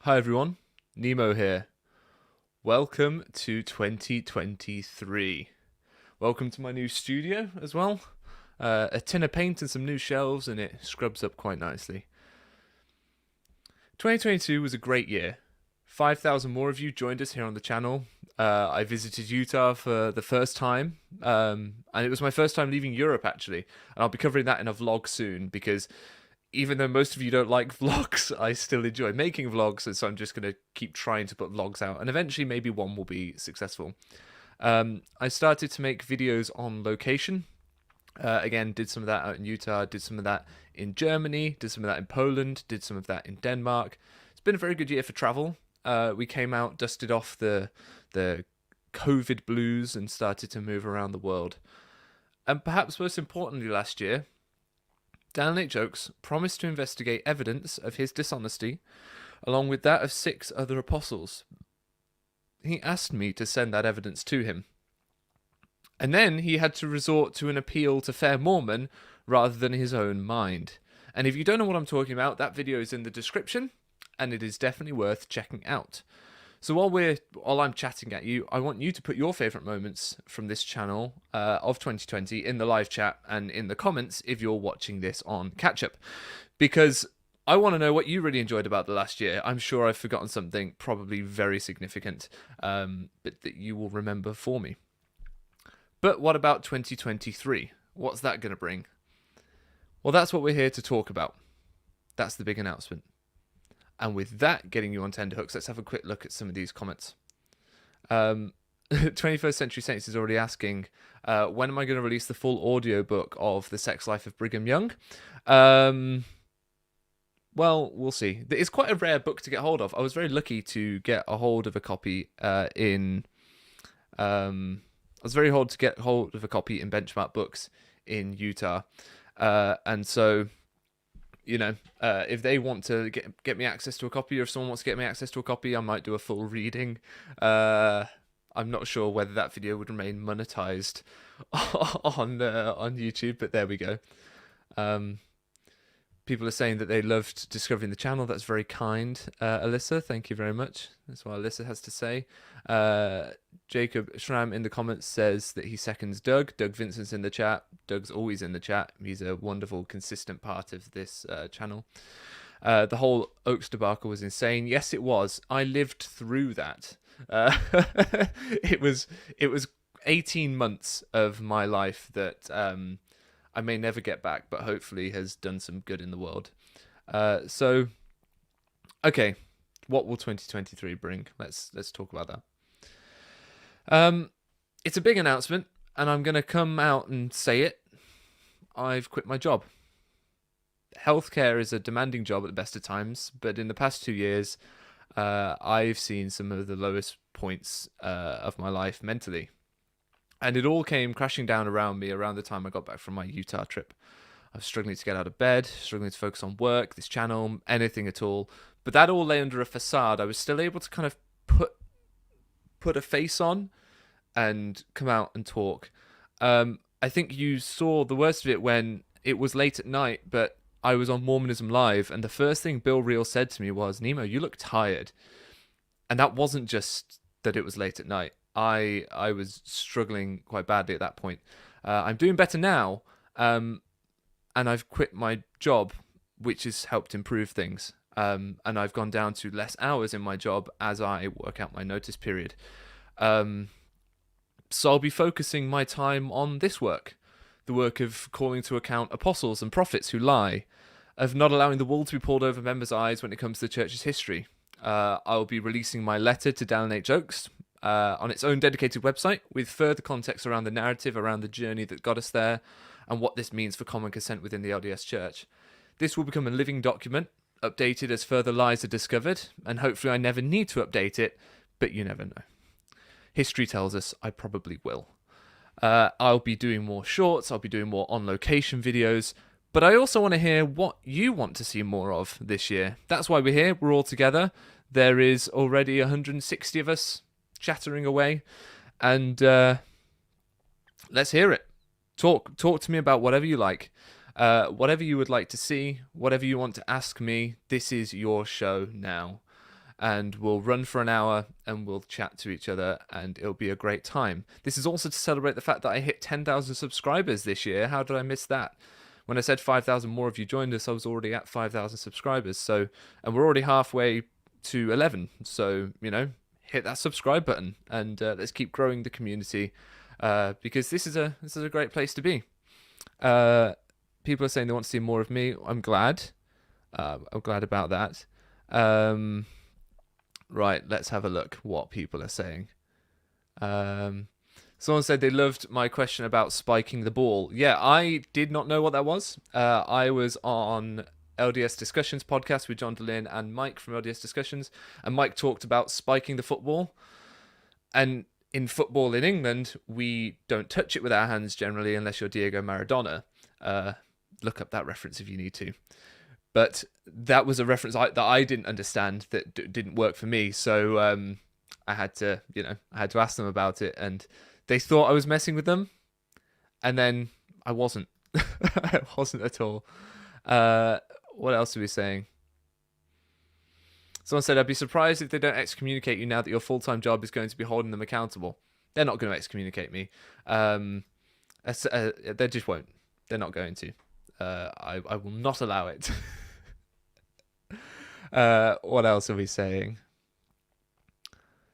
Hi everyone, Nemo here. Welcome to 2023. Welcome to my new studio as well. A tin of paint and some new shelves, and it scrubs up quite nicely. 2022 was a great year. 5,000 more of you joined us here on the channel. I visited Utah for the first time, and it was my first time leaving Europe actually. And I'll be covering that in a vlog soon because even though most of you don't like vlogs, I still enjoy making vlogs, and so I'm just going to keep trying to put vlogs out, and eventually maybe one will be successful. I started to make videos on location. Again, did some of that out in Utah, did some of that in Germany, did some of that in Poland, did some of that in Denmark. It's been a very good year for travel. We came out, dusted off the COVID blues, and started to move around the world. And perhaps most importantly last year, Dallin Jokes promised to investigate evidence of his dishonesty, along with that of 6 other apostles. He asked me to send that evidence to him. And then he had to resort to an appeal to fair Mormon rather than his own mind. And if you don't know what I'm talking about, that video is in the description, and it is definitely worth checking out. So while I'm chatting at you, I want you to put your favourite moments from this channel of 2020 in the live chat and in the comments if you're watching this on catch-up. Because I want to know what you really enjoyed about the last year. I'm sure I've forgotten something probably very significant, but that you will remember for me. But what about 2023? What's that going to bring? Well, that's what we're here to talk about. That's the big announcement. And with that getting you on tenterhooks, let's have a quick look at some of these comments. 21st Century Saints is already asking, when am I going to release the full audiobook of The Sex Life of Brigham Young? Well, we'll see. It's quite a rare book to get hold of. I was very lucky to get a hold of a copy in Benchmark Books in Utah. And so, you know, if they want to get me access to a copy, or if someone wants to get me access to a copy, I might do a full reading. I'm not sure whether that video would remain monetized on YouTube, but there we go. People are saying that they loved discovering the channel. That's very kind, Alyssa. Thank you very much. That's what Alyssa has to say. Jacob Schramm in the comments says that he seconds Doug. Doug Vincent's in the chat. Doug's always in the chat. He's a wonderful, consistent part of this channel. The whole Oaks debacle was insane. Yes, it was. I lived through that. It was 18 months of my life that I may never get back, but hopefully has done some good in the world. So, okay, what will 2023 bring? Let's talk about that. It's a big announcement, and I'm going to come out and say it. I've quit my job. Healthcare is a demanding job at the best of times, but in the past 2 years, I've seen some of the lowest points of my life mentally. And it all came crashing down around me around the time I got back from my Utah trip. I was struggling to get out of bed, struggling to focus on work, this channel, anything at all. But that all lay under a facade. I was still able to kind of put a face on and come out and talk. I think you saw the worst of it when it was late at night, but I was on Mormonism Live, and the first thing Bill Reel said to me was, "Nemo, you look tired." And that wasn't just that it was late at night. I was struggling quite badly at that point. I'm doing better now, and I've quit my job, which has helped improve things. And I've gone down to less hours in my job as I work out my notice period. So I'll be focusing my time on this work, the work of calling to account apostles and prophets who lie, of not allowing the wool to be pulled over members' eyes when it comes to the church's history. I'll be releasing my letter to Dallin Jokes on its own dedicated website with further context around the narrative, around the journey that got us there, and what this means for common consent within the LDS Church. This will become a living document, updated as further lies are discovered, and hopefully I never need to update it, but you never know. History tells us I probably will. I'll be doing more shorts, I'll be doing more on-location videos, but I also want to hear what you want to see more of this year. That's why we're here, we're all together. There is already 160 of us chattering away, and let's hear it. Talk to me about whatever you like. Whatever you would like to see, whatever you want to ask me, this is your show now. and we'll run for an hour and we'll chat to each other and it'll be a great time. This is also to celebrate the fact that I hit 10,000 subscribers this year. How did I miss that? When I said 5,000 more of you joined us, I was already at 5,000 subscribers. So, and we're already halfway to 11. So, hit that subscribe button and let's keep growing the community because this is a great place to be. People are saying they want to see more of me. I'm glad. I'm glad about that. Right, let's have a look what people are saying. Someone said they loved my question about spiking the ball. Yeah, I did not know what that was. I was on LDS Discussions podcast with John Dallin and Mike from LDS Discussions, and Mike talked about spiking the football. And in football in England, we don't touch it with our hands generally unless you're Diego Maradona. Look up that reference if you need to. But that was a reference that I didn't understand, that didn't work for me. So I had to ask them about it, and they thought I was messing with them, and then I wasn't. I wasn't at all. What else are we saying? Someone said, I'd be surprised if they don't excommunicate you now that your full-time job is going to be holding them accountable. They're not going to excommunicate me. They just won't. They're not going to. I will not allow it. What else are we saying?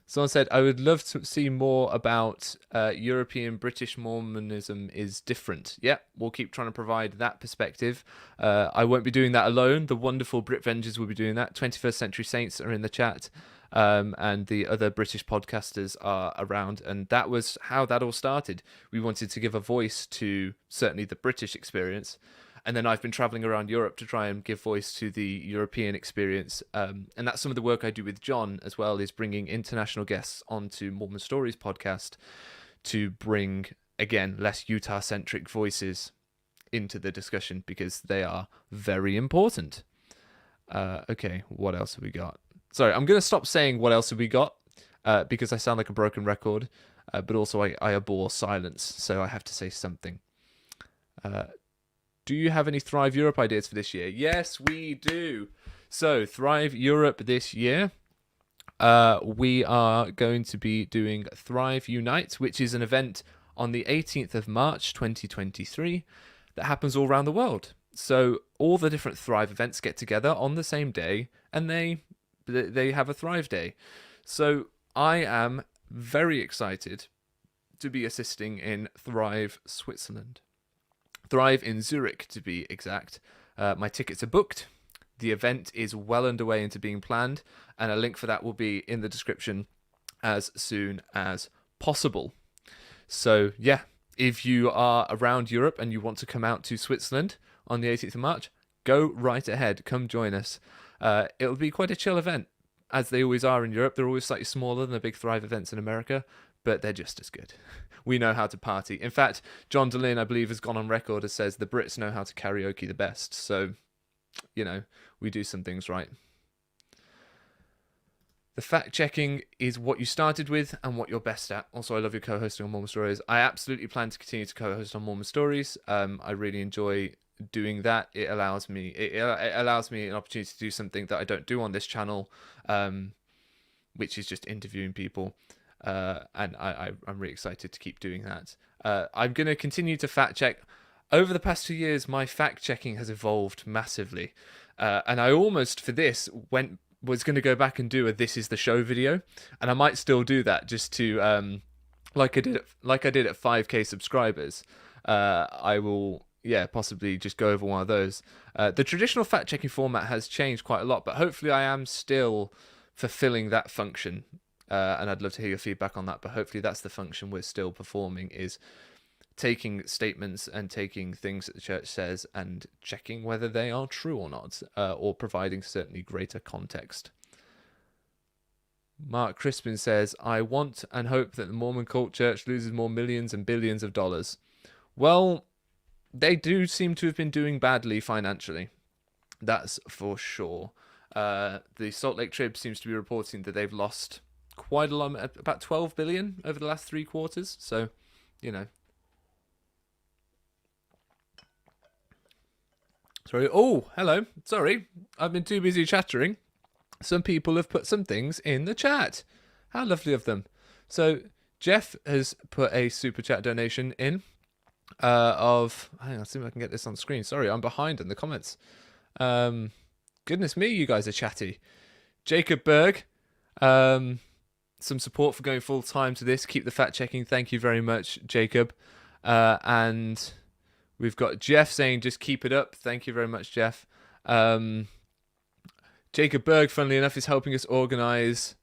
Someone said, I would love to see more about European British Mormonism is different. Yeah, we'll keep trying to provide that perspective. I won't be doing that alone. The wonderful Brit Vengers will be doing that. 21st Century Saints are in the chat. And the other British podcasters are around. And that was how that all started. We wanted to give a voice to certainly the British experience. And then I've been traveling around Europe to try and give voice to the European experience. And that's some of the work I do with John as well, is bringing international guests onto Mormon Stories podcast to bring, again, less Utah-centric voices into the discussion because they are very important. Okay, what else have we got? Sorry, I'm going to stop saying what else have we got because I sound like a broken record, but also I abhor silence, so I have to say something. Do you have any Thrive Europe ideas for this year? Yes, we do. So, Thrive Europe this year, we are going to be doing Thrive Unite, which is an event on the 18th of March 2023 that happens all around the world. So, all the different Thrive events get together on the same day, and they have a Thrive Day. So, I am very excited to be assisting in Thrive Switzerland. Thrive in Zurich, to be exact. My tickets are booked. The event is well underway into being planned, and a link for that will be in the description as soon as possible. So, yeah, if you are around Europe and you want to come out to Switzerland on the 18th of March, go right ahead. Come join us. It'll be quite a chill event, as they always are in Europe. They're always slightly smaller than the big Thrive events in America, but they're just as good. We know how to party. In fact, John Dallin, I believe, has gone on record as says the Brits know how to karaoke the best. So, we do some things right. The fact-checking is what you started with and what you're best at. Also, I love your co-hosting on Mormon Stories. I absolutely plan to continue to co-host on Mormon Stories. I really enjoy doing that. It allows me an opportunity to do something that I don't do on this channel, which is just interviewing people. And I'm really excited to keep doing that. I'm going to continue to fact check. Over the past 2 years, my fact checking has evolved massively. And I almost, for this, was going to go back and do a This Is the Show video. And I might still do that just to, like I did at 5k subscribers. I will, possibly just go over one of those. The traditional fact checking format has changed quite a lot, but hopefully I am still fulfilling that function. And I'd love to hear your feedback on that, but hopefully that's the function we're still performing, is taking statements and taking things that the church says and checking whether they are true or not, or providing certainly greater context. Mark Crispin says, I want and hope that the Mormon cult church loses more millions and billions of dollars. Well, they do seem to have been doing badly financially. That's for sure. The Salt Lake Trib seems to be reporting that they've lost quite a lot, about 12 billion over the last 3 quarters. So, Sorry. Oh, hello. Sorry. I've been too busy chattering. some people have put some things in the chat. How lovely of them. So Jeff has put a super chat donation in of, hang on, I'll see if I can get this on screen. Sorry, I'm behind in the comments. Goodness me, you guys are chatty. Jacob Berg, some support for going full time to this. Keep the fact checking. Thank you very much, Jacob. And we've got Jeff saying just keep it up. Thank you very much, Jeff. Jacob Berg, funnily enough, is helping us organize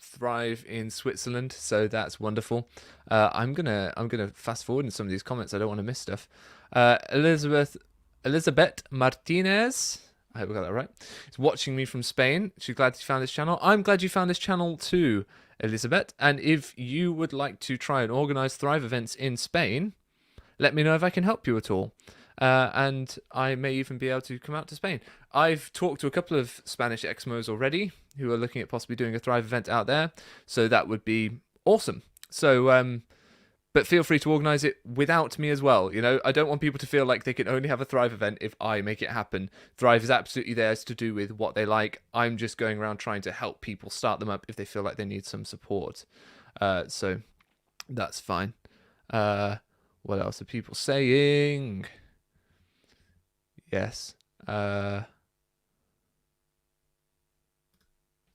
Thrive in Switzerland, so that's wonderful. I'm gonna fast forward in some of these comments. I don't want to miss stuff. Elizabeth Martinez, I hope I got that right, is watching me from Spain. She's glad you found this channel. I'm glad you found this channel too, Elizabeth. And if you would like to try and organize Thrive events in Spain, let me know if I can help you at all. And I may even be able to come out to Spain. I've talked to a couple of Spanish ExMos already who are looking at possibly doing a Thrive event out there, so that would be awesome. So, but feel free to organise it without me as well. You know, I don't want people to feel like they can only have a Thrive event if I make it happen. Thrive is absolutely theirs to do with what they like. I'm just going around trying to help people start them up if they feel like they need some support. So that's fine. What else are people saying? Yes.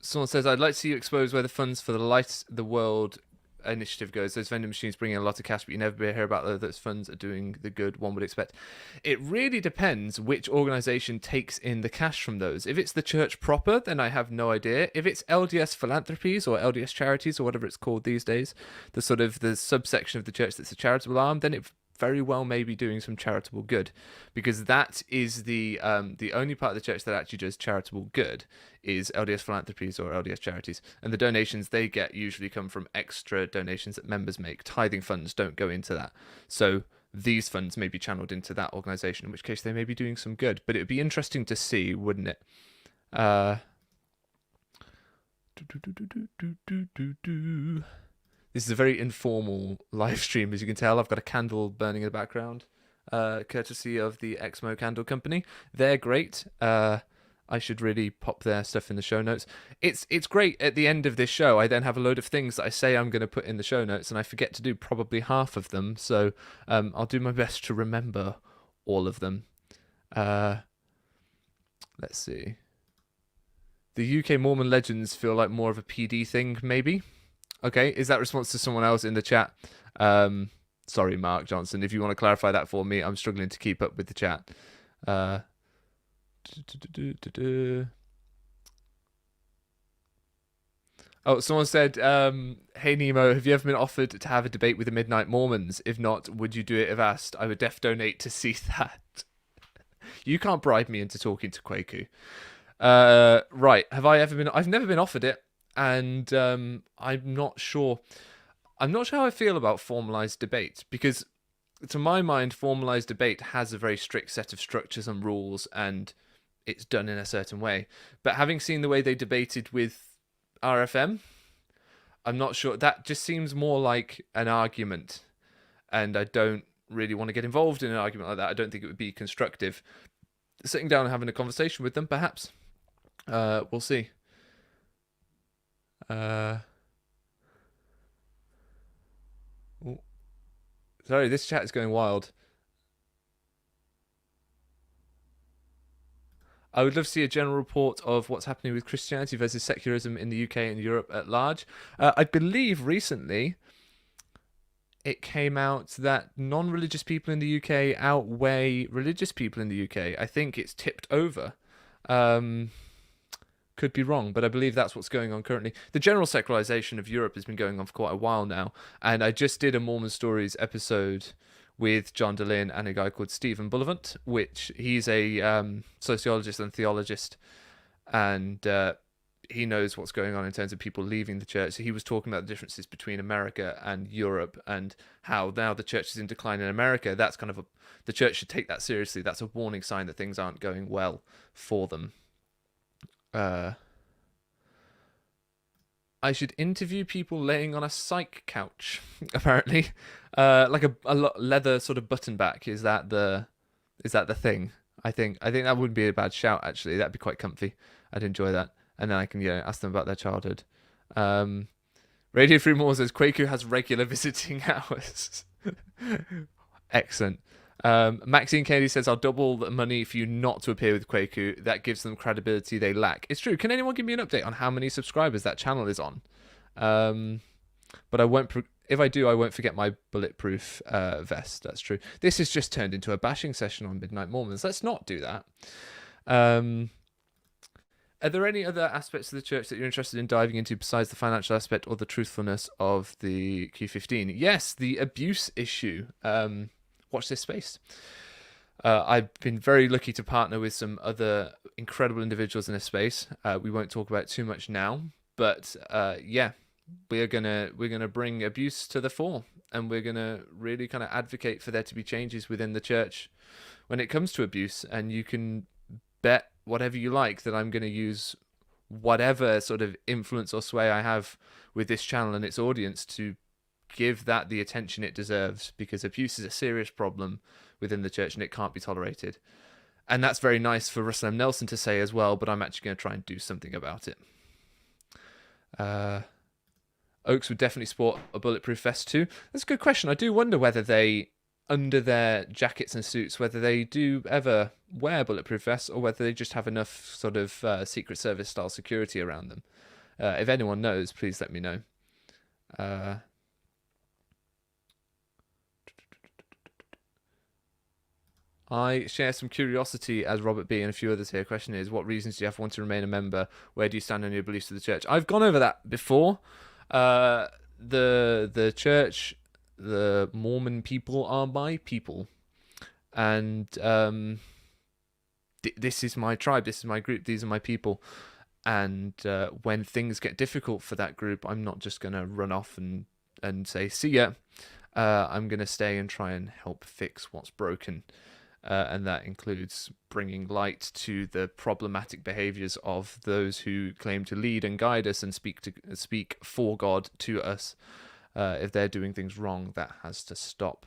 Someone says, I'd like to see you expose where the funds for the Light the World initiative goes. Those vending machines bring in a lot of cash, but you never hear about those funds are doing the good one would expect. It really depends which organisation takes in the cash from those. If it's the church proper, then I have no idea. If it's LDS Philanthropies or LDS Charities or whatever it's called these days, the sort of the subsection of the church that's a charitable arm, then it very well may be doing some charitable good, because that is the only part of the church that actually does charitable good is LDS Philanthropies or LDS Charities, and the donations they get usually come from extra donations that members make. Tithing funds don't go into that, so these funds may be channeled into that organisation, in which case they may be doing some good. But it would be interesting to see, wouldn't it? This is a very informal live stream, as you can tell. I've got a candle burning in the background, courtesy of the ExMo Candle Co. They're great. I should really pop their stuff in the show notes. It's great. At the end of this show, I then have a load of things that I say I'm going to put in the show notes, and I forget to do probably half of them. So I'll do my best to remember all of them. Let's see. The UK Mormon legends feel like more of a PD thing, maybe. Okay, is that response to someone else in the chat? Sorry, Mark Johnson. If you want to clarify that for me, I'm struggling to keep up with the chat. Oh, someone said, hey, Nemo, have you ever been offered to have a debate with the Midnight Mormons? If not, would you do it if asked? I would donate to see that. You can't bribe me into talking to Kwaku. Right, have I ever been... I've never been offered it. And I'm not sure how I feel about formalized debate, because to my mind, formalized debate has a very strict set of structures and rules, and it's done in a certain way. But having seen the way they debated with RFM, I'm not sure. That just seems more like an argument, and I don't really want to get involved in an argument like that. I don't think it would be constructive. Sitting down and having a conversation with them, perhaps. We'll see. Sorry, this chat is going wild. I would love to see a general report of what's happening with Christianity versus secularism in the UK and Europe at large. I believe recently it came out that non-religious people in the UK outweigh religious people in the UK. I think it's tipped over. Could be wrong, but I believe that's what's going on currently. The general secularization of Europe has been going on for quite a while now, and I just did a Mormon Stories episode with John Dallin and a guy called Stephen Bullivant, which he's a sociologist and theologist, and he knows what's going on in terms of people leaving the church. So he was talking about the differences between America and Europe, and how now the church is in decline in America. That's kind of the church should take that seriously. That's a warning sign that things aren't going well for them. I should interview people laying on a psych couch, apparently. Like a leather sort of button back. Is that the thing? I think that wouldn't be a bad shout, actually. That'd be quite comfy. I'd enjoy that. and then I can ask them about their childhood. Radio Free More says Kwaku has regular visiting hours. Excellent. Maxine Kennedy says, I'll double the money for you not to appear with Kwaku. That gives them credibility they lack. It's true. Can anyone give me an update on how many subscribers that channel is on? But I won't. If I do, I won't forget my bulletproof vest. That's true. This has just turned into a bashing session on Midnight Mormons. Let's not do that. Are there any other aspects of the church that you're interested in diving into besides the financial aspect or the truthfulness of the Q15? Yes, the abuse issue. Watch this space. I've been very lucky to partner with some other incredible individuals in this space. We won't talk about it too much now, but yeah, we're gonna bring abuse to the fore, and we're gonna really kind of advocate for there to be changes within the church when it comes to abuse. And you can bet whatever you like that I'm going to use whatever sort of influence or sway I have with this channel and its audience to give that the attention it deserves, because abuse is a serious problem within the church and it can't be tolerated. And that's very nice for Russell M. Nelson to say as well, but I'm actually going to try and do something about it. Oaks would definitely sport a bulletproof vest too. That's a good question. I do wonder whether they, under their jackets and suits, whether they do ever wear bulletproof vests or whether they just have enough sort of Secret Service style security around them. If anyone knows, please let me know. I share some curiosity as Robert B and a few others here. Question is, what reasons do you have for wanting to remain a member? Where do you stand on your beliefs of the church? I've gone over that before. The church, the Mormon people are my people, and this is my tribe, this is my group, these are my people. And when things get difficult for that group, I'm not just going to run off and say see ya. I'm going to stay and try and help fix what's broken, and that includes bringing light to the problematic behaviors of those who claim to lead and guide us and speak for God to us. If they're doing things wrong, that has to stop.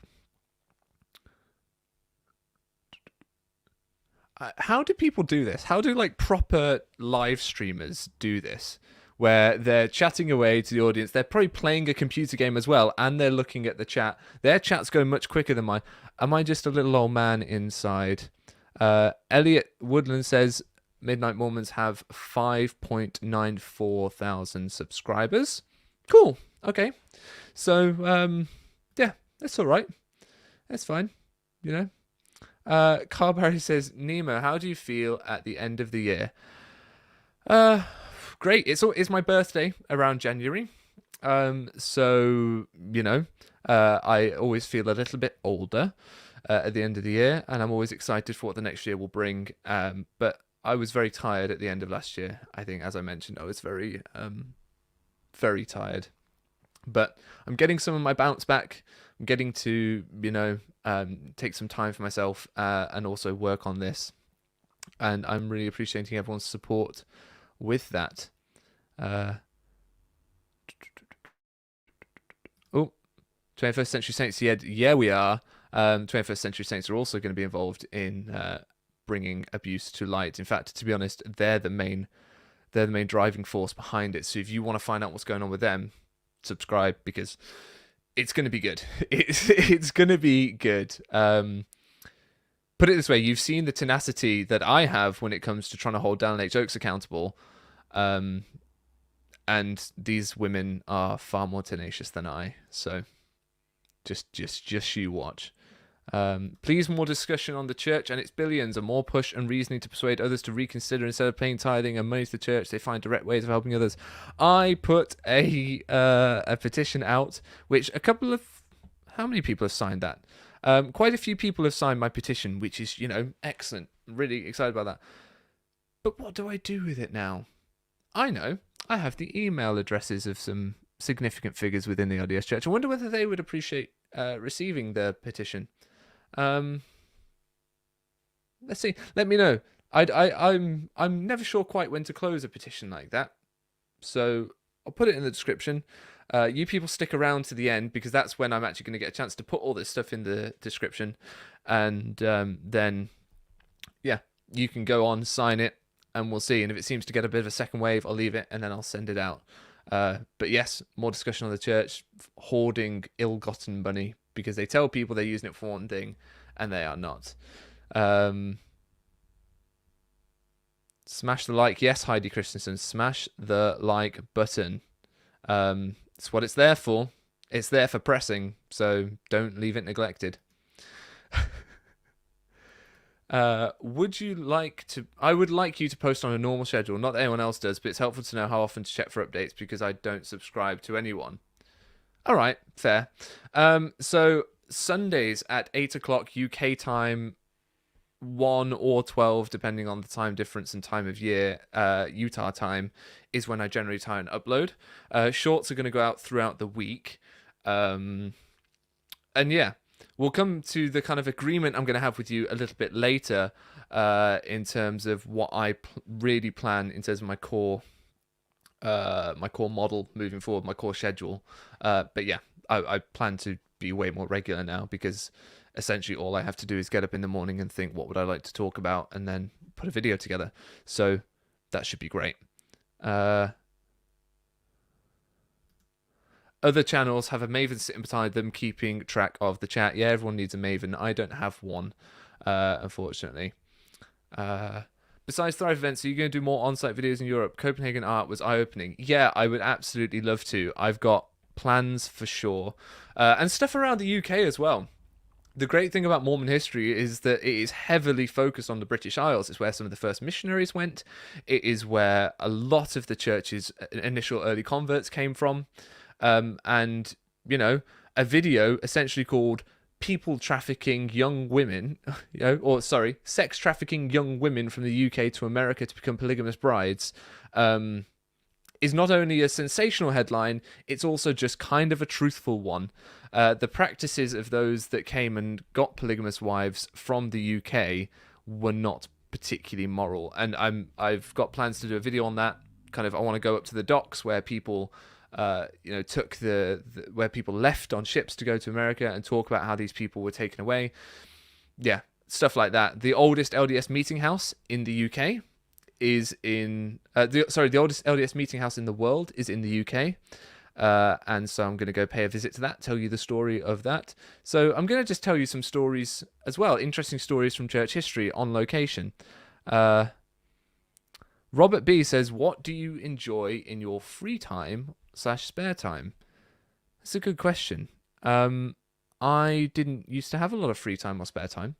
How do people do this? How do like proper live streamers do this? Where they're chatting away to the audience, they're probably playing a computer game as well, and they're looking at the chat. Their chat's going much quicker than mine. Am I just a little old man inside? Elliot Woodland says Midnight Mormons have 5.94 thousand subscribers. Cool. Okay. So, yeah, that's all right. That's fine. You know. Carl Barry says, Nemo, how do you feel at the end of the year? Great. It's my birthday around January. So, you know, I always feel a little bit older at the end of the year, and I'm always excited for what the next year will bring. But I was very tired at the end of last year. I think, as I mentioned, I was very, very tired. But I'm getting some of my bounce back. I'm getting to, you know, take some time for myself and also work on this. And I'm really appreciating everyone's support with that. Oh, 21st Century Saints, yeah, we are. 21st Century Saints are also going to be involved in bringing abuse to light. In fact, to be honest, they're the main driving force behind it. So if you want to find out what's going on with them, subscribe, because it's going to be good. It's going to be good. Put it this way, you've seen the tenacity that I have when it comes to trying to hold Dallin H. Oaks accountable, and these women are far more tenacious than I. So just you watch. Please, more discussion on the church and its billions, and more push and reasoning to persuade others to reconsider. Instead of paying tithing and money to the church, they find direct ways of helping others. I put a petition out, which how many people have signed that? Quite a few people have signed my petition, which is, you know, excellent. Really excited about that. But what do I do with it now? I know. I have the email addresses of some significant figures within the LDS Church. I wonder whether they would appreciate receiving the petition. Let's see. Let me know. I'm never sure quite when to close a petition like that, so I'll put it in the description. You people stick around to the end, because that's when I'm actually going to get a chance to put all this stuff in the description, and then yeah, you can go on, sign it, and we'll see. And if it seems to get a bit of a second wave, I'll leave it and then I'll send it out. But yes, more discussion on the church hoarding ill-gotten money, because they tell people they're using it for one thing and they are not. Smash the like. Yes, Heidi Christensen, smash the like button. It's what it's there for. It's there for pressing, so don't leave it neglected. Would you like to... I would like you to post on a normal schedule. Not that anyone else does, but it's helpful to know how often to check for updates, because I don't subscribe to anyone. All right, fair. So Sundays at 8 o'clock UK time, 1 or 12, depending on the time difference and time of year, Utah time, is when I generally try and upload. Shorts are going to go out throughout the week. And yeah, we'll come to the kind of agreement I'm going to have with you a little bit later, in terms of what I really plan in terms of my core model moving forward, my core schedule. But yeah, I plan to be way more regular now, because essentially all I have to do is get up in the morning and think, what would I like to talk about, and then put a video together. So that should be great. Other channels have a maven sitting beside them keeping track of the chat. Yeah, everyone needs a maven. I don't have one, unfortunately. Besides Thrive events, are you going to do more on-site videos in Europe? Copenhagen Art was eye-opening. Yeah, I would absolutely love to. I've got plans for sure. And stuff around the UK as well. The great thing about Mormon history is that it is heavily focused on the British Isles. It's where some of the first missionaries went. It is where a lot of the church's initial early converts came from. And, you know, a video essentially called People Trafficking Young Women, Sex Trafficking Young Women from the UK to America to become polygamous brides, is not only a sensational headline, it's also just kind of a truthful one. The practices of those that came and got polygamous wives from the UK were not particularly moral. And I've got plans to do a video on that. I want to go up to the docks where people, took where people left on ships to go to America, and talk about how these people were taken away. Yeah, stuff like that. The oldest LDS meeting house in the UK is in the oldest LDS meeting house in the world is in the UK, and so I'm going to go pay a visit to that, tell you the story of that. So I'm going to just tell you some stories as well, interesting stories from church history on location. Robert B says, what do you enjoy in your free time / spare time? That's a good question. I didn't used to have a lot of free time or spare time.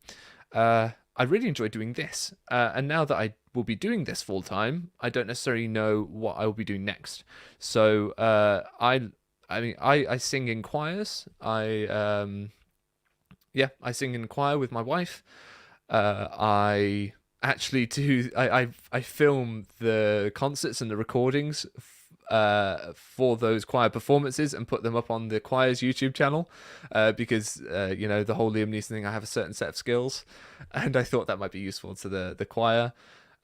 I really enjoy doing this. And now that I will be doing this full time, I don't necessarily know what I will be doing next. So I sing in choirs. I sing in choir with my wife. I actually do. I film the concerts and the recordings for those choir performances and put them up on the choir's YouTube channel, because the whole Liam Neeson thing, I have a certain set of skills, and I thought that might be useful to the choir.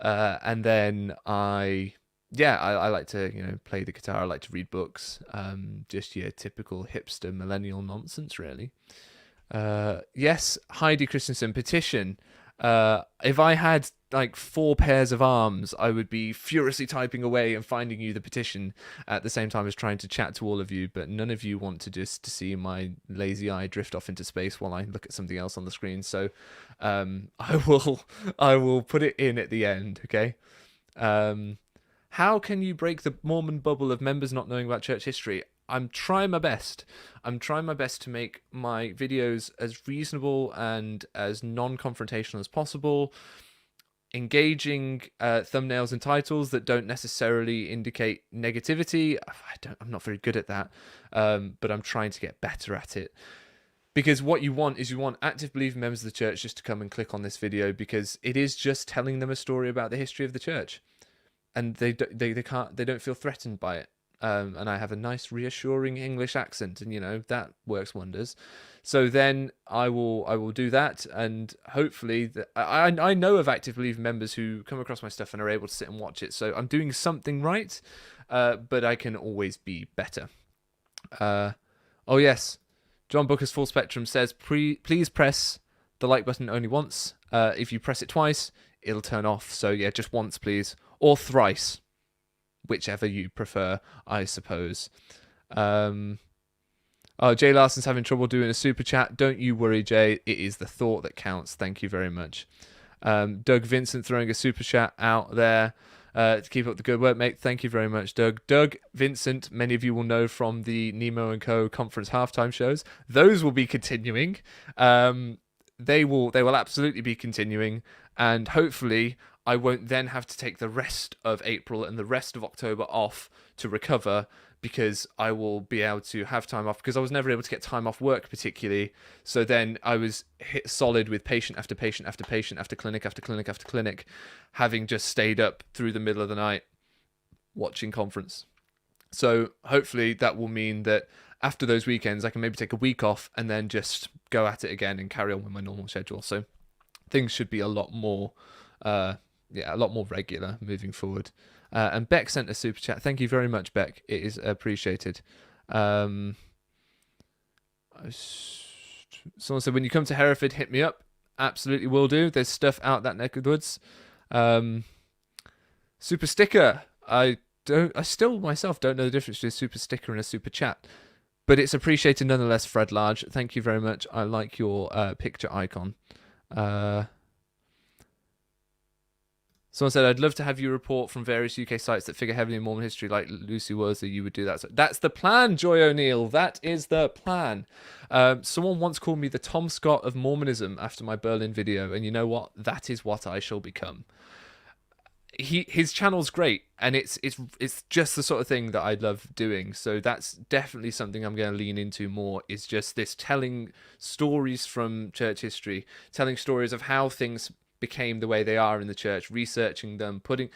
And then I like to play the guitar. I like to read books. Just your typical hipster millennial nonsense, really. Yes, Heidi Christensen, Petition. If I had like 4 pairs of arms, I would be furiously typing away and finding you the petition at the same time as trying to chat to all of you, but none of you want to see my lazy eye drift off into space while I look at something else on the screen. So I will put it in at the end, okay? How can you break the Mormon bubble of members not knowing about church history? I'm trying my best. I'm trying my best to make my videos as reasonable and as non-confrontational as possible. Engaging thumbnails and titles that don't necessarily indicate negativity. I'm not very good at that, but I'm trying to get better at it. Because what you want is active believing members of the church just to come and click on this video, because it is just telling them a story about the history of the church, and they don't feel threatened by it. And I have a nice, reassuring English accent, and that works wonders. So then I will do that, and hopefully I know of active believing members who come across my stuff and are able to sit and watch it. So I'm doing something right, but I can always be better. Oh yes, John Booker's Full Spectrum says, please press the like button only once. If you press it twice, it'll turn off. So yeah, just once, please, or thrice, whichever you prefer, I suppose. Oh, Jay Larson's having trouble doing a super chat. Don't you worry, Jay. It is the thought that counts. Thank you very much. Doug Vincent throwing a super chat out there to keep up the good work, mate. Thank you very much, Doug. Doug Vincent, many of you will know from the NEMO and Co conference halftime shows. Those will be continuing. They will absolutely be continuing, and hopefully I won't then have to take the rest of April and the rest of October off to recover, because I will be able to have time off, because I was never able to get time off work particularly. So then I was hit solid with patient after patient after patient after clinic after clinic after clinic, having just stayed up through the middle of the night watching conference. So hopefully that will mean that after those weekends I can maybe take a week off and then just go at it again and carry on with my normal schedule. So things should be a lot more regular moving forward. And Beck sent a super chat. Thank you very much, Beck. It is appreciated. Someone said, when you come to Hereford, hit me up. Absolutely will do. There's stuff out that neck of the woods. Super sticker. I still myself don't know the difference between a super sticker and a super chat, but it's appreciated nonetheless, Fred Large. Thank you very much. I like your picture icon. Someone said, I'd love to have you report from various UK sites that figure heavily in Mormon history, like Lucy Worsley. You would do that. So that's the plan, Joy O'Neill. That is the plan. Someone once called me the Tom Scott of Mormonism after my Berlin video, and you know what? That is what I shall become. His channel's great, and it's just the sort of thing that I love doing. So that's definitely something I'm going to lean into more, is just this telling stories from church history, telling stories of how things became the way they are in the church, researching them, they're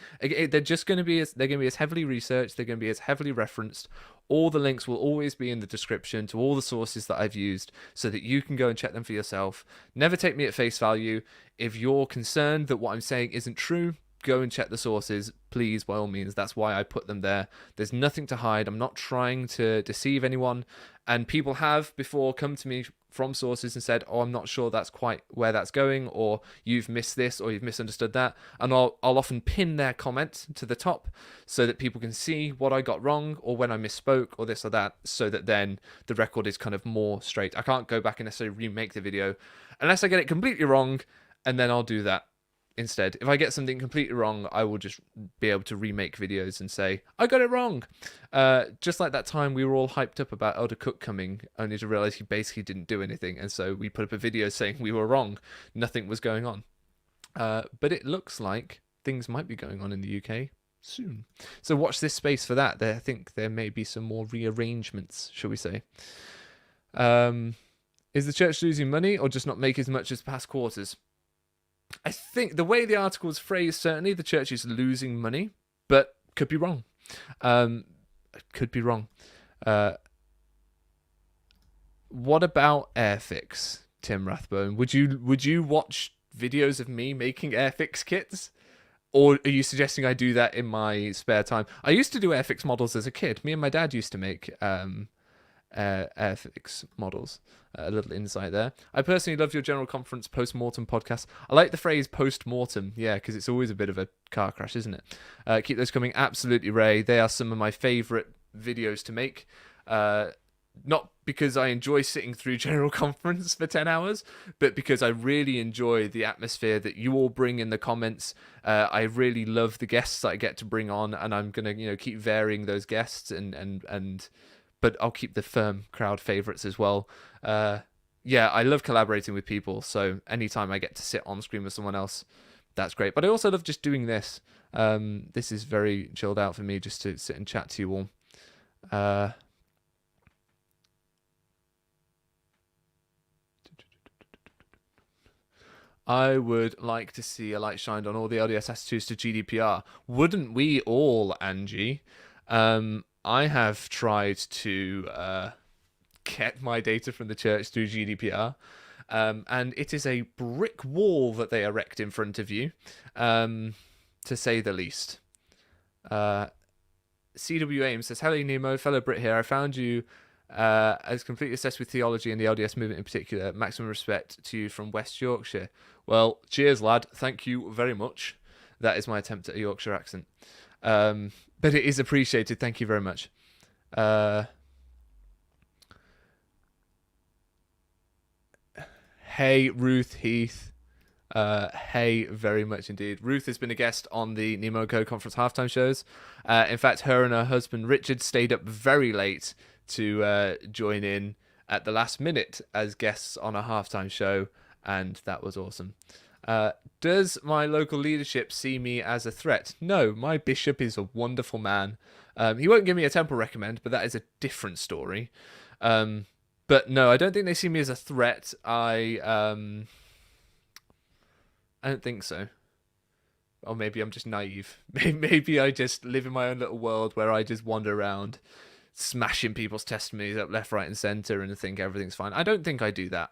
going to be as heavily researched, they're going to be as heavily referenced. All the links will always be in the description to all the sources that I've used, so that you can go and check them for yourself. Never take me at face value. If you're concerned that what I'm saying isn't true, go and check the sources, please, by all means. That's why I put them there. There's nothing to hide. I'm not trying to deceive anyone. And people have before come to me from sources and said, oh, I'm not sure that's quite where that's going, or you've missed this, or you've misunderstood that. And I'll often pin their comment to the top so that people can see what I got wrong, or when I misspoke, or this or that, so that then the record is kind of more straight. I can't go back and necessarily remake the video unless I get it completely wrong, and then I'll do that instead. If I get something completely wrong, I will just be able to remake videos and say, I got it wrong. Just like that time we were all hyped up about Elder Cook coming, only to realize he basically didn't do anything. And so we put up a video saying we were wrong. Nothing was going on. But it looks like things might be going on in the UK soon. So watch this space for that. I think there may be some more rearrangements, shall we say. Is the church losing money, or just not make as much as past quarters? I think the way the article is phrased, certainly the church is losing money, but could be wrong. Could be wrong. What about Airfix, Tim Rathbone? Would you watch videos of me making Airfix kits? Or are you suggesting I do that in my spare time? I used to do Airfix models as a kid. Me and my dad used to make Airfix models. A little insight there. I personally love your General Conference post-mortem podcast. I like the phrase post-mortem, yeah, because it's always a bit of a car crash, isn't it? Keep those coming. Absolutely, Ray. They are some of my favourite videos to make. Not because I enjoy sitting through General Conference for 10 hours, but because I really enjoy the atmosphere that you all bring in the comments. I really love the guests that I get to bring on, and I'm going to keep varying those guests but I'll keep the firm crowd favourites as well. Yeah, I love collaborating with people, so anytime I get to sit on screen with someone else, that's great. But I also love just doing this. This is very chilled out for me, just to sit and chat to you all. I would like to see a light shined on all the LDS attitudes to GDPR. Wouldn't we all, Angie? I have tried to get my data from the church through GDPR, and it is a brick wall that they erect in front of you, to say the least. CW Ames says, hello Nemo, fellow Brit here. I found you As completely obsessed with theology and the LDS movement in particular. Maximum respect to you from West Yorkshire. Well, cheers, lad. Thank you very much. That is my attempt at a Yorkshire accent. But it is appreciated. Thank you very much. Hey, Ruth Heath. Hey, very much indeed. Ruth has been a guest on the NEMO Co conference halftime shows. In fact, her and her husband Richard stayed up very late to join in at the last minute as guests on a halftime show, and that was awesome. Does my local leadership see me as a threat? No, my bishop is a wonderful man. He won't give me a temple recommend, but that is a different story. But no, I don't think they see me as a threat. I don't think so. Or maybe I'm just naive. Maybe I just live in my own little world where I just wander around smashing people's testimonies up left, right, and center and think everything's fine. I don't think I do that.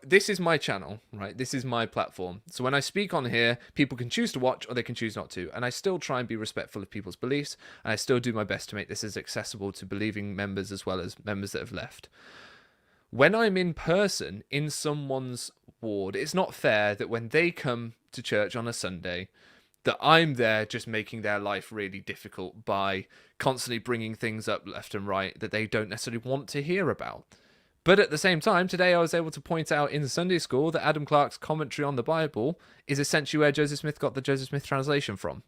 This is my channel, right? This is my platform. So when I speak on here, people can choose to watch or they can choose not to. And I still try and be respectful of people's beliefs. And I still do my best to make this as accessible to believing members as well as members that have left. When I'm in person in someone's ward, it's not fair that when they come to church on a Sunday, that I'm there just making their life really difficult by constantly bringing things up left and right that they don't necessarily want to hear about. But at the same time, today I was able to point out in Sunday school that Adam Clarke's commentary on the Bible is essentially where Joseph Smith got the Joseph Smith translation from.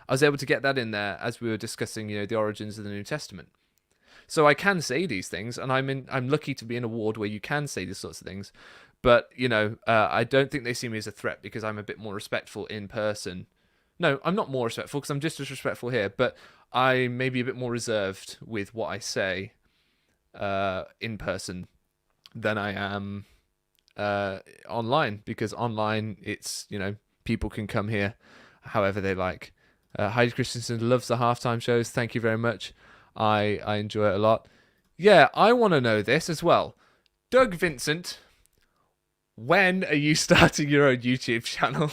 I was able to get that in there as we were discussing, the origins of the New Testament. So I can say these things, and I'm lucky to be in a ward where you can say these sorts of things. But, I don't think they see me as a threat because I'm a bit more respectful in person. No, I'm not more respectful because I'm just as respectful here, but I may be a bit more reserved with what I say in person than I am online, because online it's, people can come here however they like. Heidi Christensen loves the halftime shows. Thank you very much. I enjoy it a lot. Yeah, I want to know this as well. Doug Vincent, when are you starting your own YouTube channel?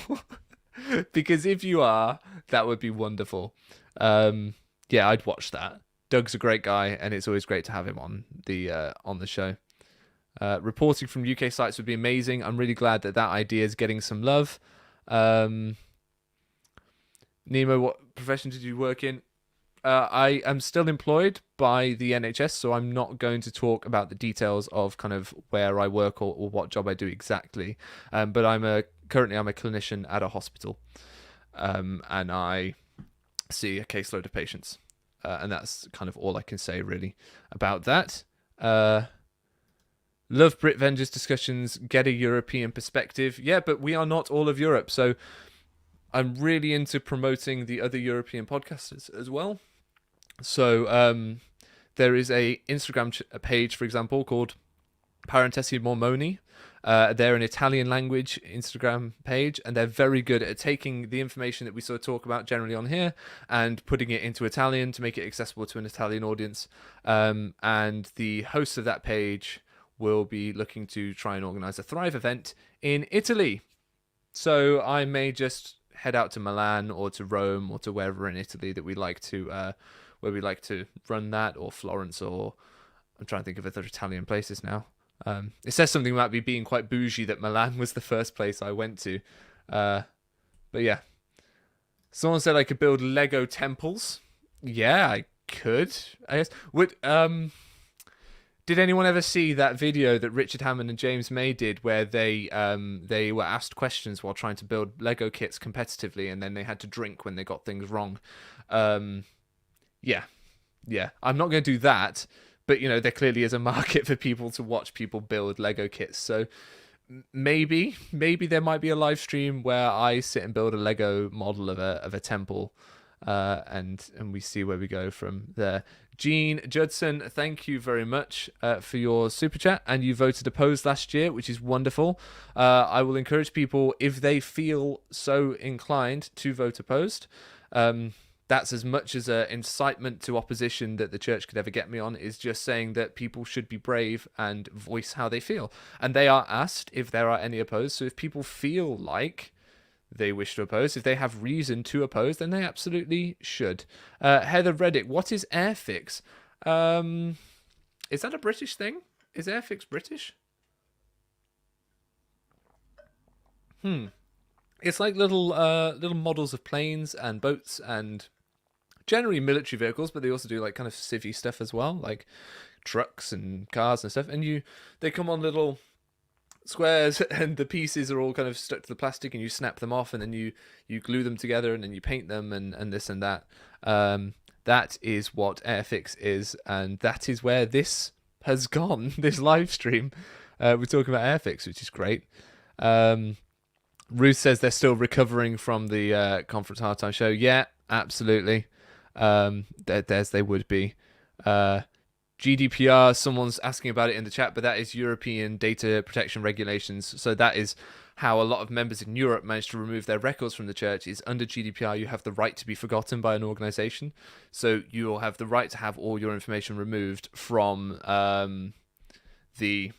Because if you are, that would be wonderful. Yeah, I'd watch that. Doug's a great guy, and it's always great to have him on the show. Reporting from UK sites would be amazing. I'm really glad that idea is getting some love. Nemo, what profession did you work in? I am still employed by the NHS, so I'm not going to talk about the details of kind of where I work or what job I do exactly. But currently I'm a clinician at a hospital, and I see a caseload of patients, and that's kind of all I can say really about that. Love Brit Vengers discussions, get a European perspective. Yeah, but we are not all of Europe, so I'm really into promoting the other European podcasters as well. So there is a Instagram page, for example, called Parentesi Mormoni. They're an Italian language Instagram page, and they're very good at taking the information that we sort of talk about generally on here and putting it into Italian to make it accessible to an Italian audience. And the host of that page will be looking to try and organize a Thrive event in Italy. So I may just head out to Milan or to Rome or to wherever in Italy that we like to where we like to run that, or Florence, or I'm trying to think of other Italian places now. It says something about me being quite bougie that Milan was the first place I went to. But yeah. Someone said I could build Lego temples. Yeah, I could. I guess. Did anyone ever see that video that Richard Hammond and James May did where they were asked questions while trying to build Lego kits competitively, and then they had to drink when they got things wrong? Yeah. I'm not going to do that, but there clearly is a market for people to watch people build Lego kits. So maybe there might be a live stream where I sit and build a Lego model of a temple, and we see where we go from there. Gene Judson, thank you very much for your super chat, and you voted opposed last year, which is wonderful. I will encourage people, if they feel so inclined, to vote opposed. That's as much as an incitement to opposition that the church could ever get me on, is just saying that people should be brave and voice how they feel. And they are asked if there are any opposed. So if people feel like they wish to oppose. If they have reason to oppose, then they absolutely should. Heather Reddick, what is Airfix? Is that a British thing? Is Airfix British? It's like little models of planes and boats and generally military vehicles, but they also do like kind of civvy stuff as well, like trucks and cars and stuff. And they come on little squares, and the pieces are all kind of stuck to the plastic, and you snap them off, and then you glue them together, and then you paint them, and this and that. That is what Airfix is, and that is where this has gone. This live stream, we're talking about Airfix, which is great. Ruth says they're still recovering from the conference halftime show. Yeah, absolutely. They would be. GDPR, someone's asking about it in the chat, but that is European data protection regulations. So that is how a lot of members in Europe managed to remove their records from the church. Is under GDPR, you have the right to be forgotten by an organization. So you'll have the right to have all your information removed from the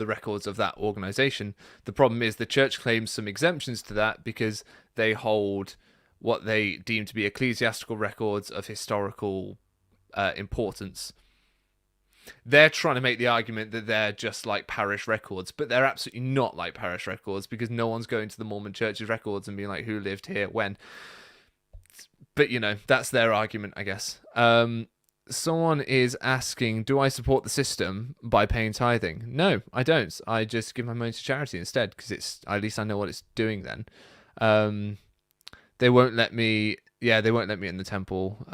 records of that organization. The problem is the church claims some exemptions to that because they hold what they deem to be ecclesiastical records of historical importance. They're trying to make the argument that they're just like parish records, but they're absolutely not like parish records, because no one's going to the Mormon church's records and being like, who lived here when. But that's their argument, I guess. Someone is asking, do I support the system by paying tithing? No, I don't. I just give my money to charity instead, because at least I know what it's doing then. They won't let me. Yeah, they won't let me in the temple.